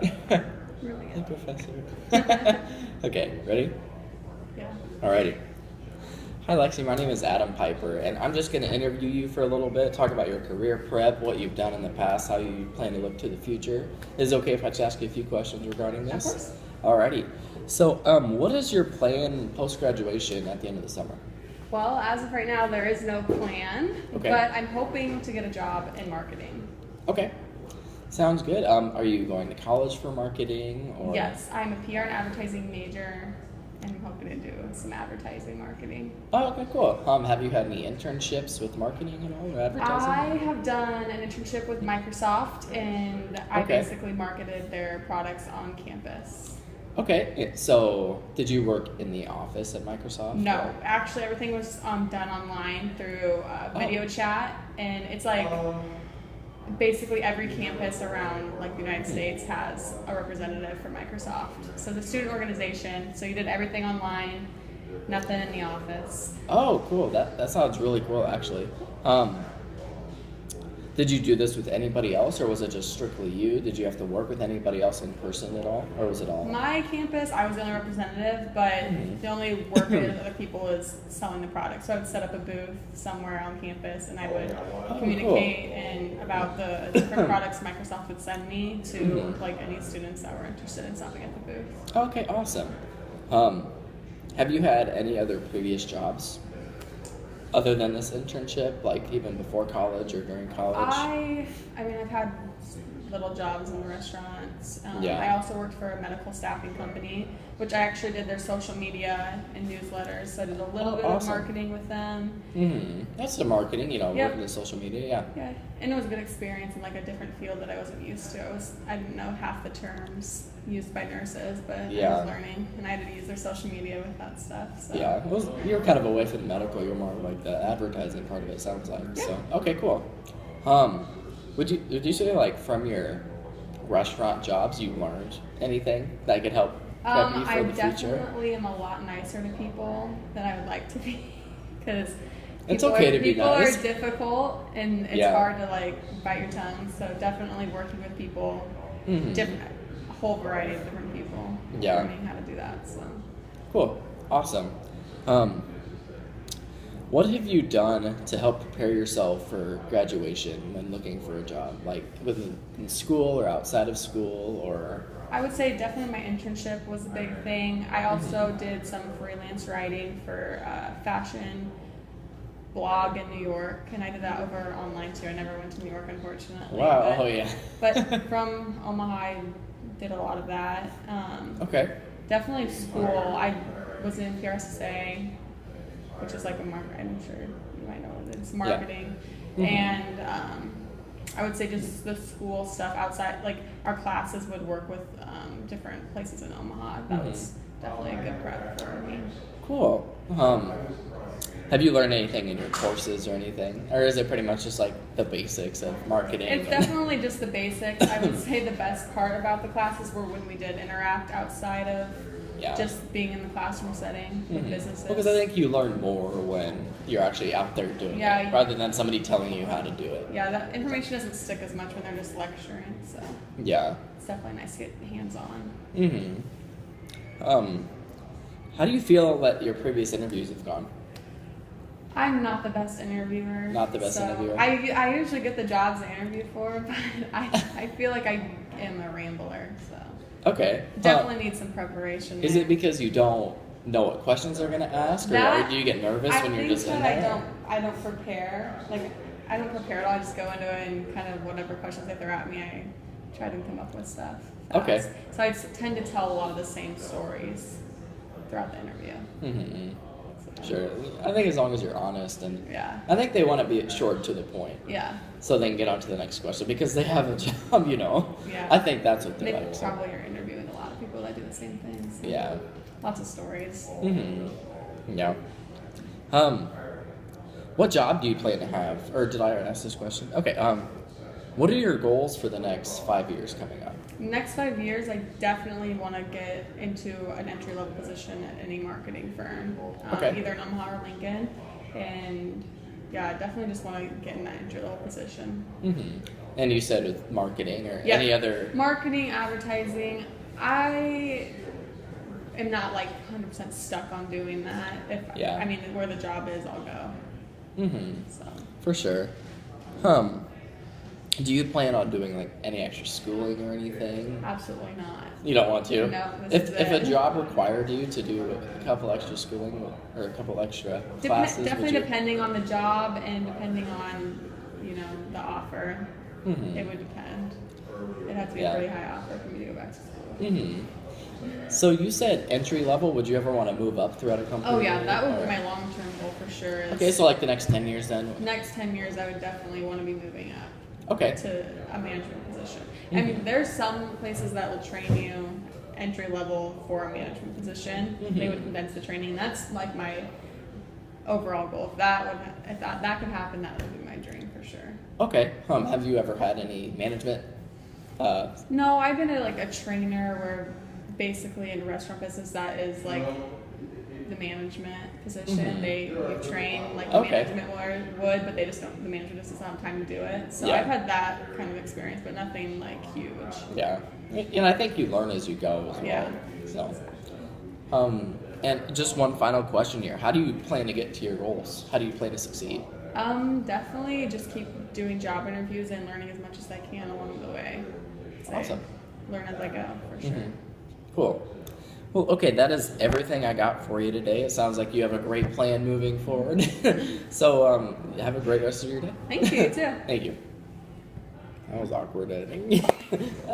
Really Hey, good. professor. Okay, ready? Yeah. Alrighty. Hi, Lexi. My name is Adam Piper, and I'm just going to interview you for a little bit, talk about your career prep, what you've done in the past, how you plan to look to the future. Is it okay if I just ask you a few questions regarding Of this? course. Alrighty. So, what is your plan post graduation at the end of the summer? Well, as of right now, there is no plan, Okay. but I'm hoping to get a job in marketing. Okay. Sounds good. Are you going to college for marketing or? Yes, I'm a PR and advertising major, and I'm hoping to do some advertising marketing. Oh, okay, cool. Have you had any internships with marketing at all or advertising? I have done an internship with Microsoft, and I Okay. basically marketed their products on campus. Okay. So, did you work in the office at Microsoft? No, or- actually, everything was done online through video chat, and it's like basically every campus around like the United States has a representative for Microsoft. So the student organization. So you did everything online, nothing in the office. Oh, cool. That sounds really cool, actually. Did you do this with anybody else, or was it just strictly you? Did you have to work with anybody else in person at all, or was it all? My campus, I was the only representative, but the only work with other people is selling the product. So I would set up a booth somewhere on campus, and I would communicate and about the different products Microsoft would send me to like any students that were interested in something at the booth. Okay, awesome. Have you had any other previous jobs other than this internship, like even before college or during college? I mean, I've had little jobs in the restaurants. Yeah. I also worked for a medical staffing company, which I actually did their social media and newsletters. So I did a little bit awesome. of marketing with them. That's the marketing, Yep. working the social media, yeah. Yeah, and it was a good experience in like a different field that I wasn't used to. I didn't know half the terms used by nurses, but I Yeah. was learning, and I had to use their social media with that stuff. So. Yeah, you were kind of away from medical. You're more like the advertising part of it. Sounds like so. Okay, cool. Would you say like from your restaurant jobs you learned anything that could help prep you for I the future? definitely am a lot nicer to people than I would like to be, because It's okay to be people nice. are difficult, and it's Yeah. hard to like bite your tongue. So definitely working with people, different, a whole variety of different people, Yeah. learning how to do that. So. Cool, awesome. What have you done to help prepare yourself for graduation when looking for a job, like within school or outside of school, or? I would say definitely my internship was a big thing. I also did some freelance writing for fashion blog in New York, and I did that over online too. I never went to New York, unfortunately. Wow. But, Oh yeah. but from Omaha, I did a lot of that. Okay. Definitely school. I was in PRSSA, which is like a market. I'm sure you might know what it is. Marketing, and I would say just the school stuff outside. Like our classes would work with different places in Omaha. That was definitely a good prep for me. Cool. Have you learned anything in your courses or anything? Or is it pretty much just like the basics of marketing? It's definitely just the basics. I would say the best part about the classes were when we did interact outside of just being in the classroom setting with businesses. Because I think you learn more when you're actually out there doing it, rather than somebody telling you how to do it. Yeah, that information doesn't stick as much when they're just lecturing, so Yeah. it's definitely nice to get hands-on. How do you feel that your previous interviews have gone? I'm not the best interviewer. Not the best interviewer? I usually get the jobs I interview for, but I feel like I am a rambler, so Okay. definitely need some preparation. Is there. it because you don't know what questions they're going to ask, or do you get nervous when you're just in there? I don't prepare. Like I don't prepare at all. I just go into it and kind of whatever questions they throw at me, I try to come up with stuff fast. Okay. So I tend to tell a lot of the same stories throughout the interview. Sure. I think as long as you're honest, and Yeah. I think they want to be short to the point. Yeah. So they can get on to the next question because they have a job, Yeah. I think that's what They they're like. So. probably are interviewing a lot of people that do the same things. Yeah. Lots of stories. Yeah. What job do you plan to have? Or did I ask this question? Okay. What are your goals for the next 5 years coming up? Next 5 years, I definitely want to get into an entry-level position at any marketing firm, Okay. either in Omaha or Lincoln, and yeah, I definitely just want to get in that entry-level position. Mm-hmm. And you said with marketing or Yeah. any other... Marketing, advertising, I am not like 100% stuck on doing that. Yeah. I mean, where the job is, I'll go. Mm-hmm. So. For sure. Do you plan on doing like any extra schooling or anything? Absolutely not. You don't want to? No. If a job required you to do a couple extra schooling or a couple extra classes, definitely depending on the job and depending on, you know, the offer. Mm-hmm. It would depend. It'd have to be a pretty high offer for me to go back to school. Mm-hmm. So you said entry level. Would you ever want to move up throughout a company? Oh yeah, that would be my long-term goal for sure. Okay, so like the next 10 years then? Next 10 years, I would definitely want to be moving up. Okay. To a management position. Mm-hmm. I mean, there's some places that will train you entry level for a management position. Mm-hmm. They would condense the training. That's like my overall goal. If that could happen, that would be my dream for sure. Okay. Have you ever had any management? No, I've been a trainer where basically in a restaurant business that is like the management position. Mm-hmm. You train like the management would, but they just don't. The manager just doesn't have time to do it. So I've had that kind of experience, but nothing like huge. Yeah, and I think you learn as you go as well. Yeah. So, and just one final question here: how do you plan to get to your goals? How do you plan to succeed? Definitely just keep doing job interviews and learning as much as I can along the way. Awesome. Learn as I go, for sure. Mm-hmm. Cool. Well, okay, that is everything I got for you today. It sounds like you have a great plan moving forward. So, have a great rest of your day. Thank you, too. Thank you. That was awkward editing.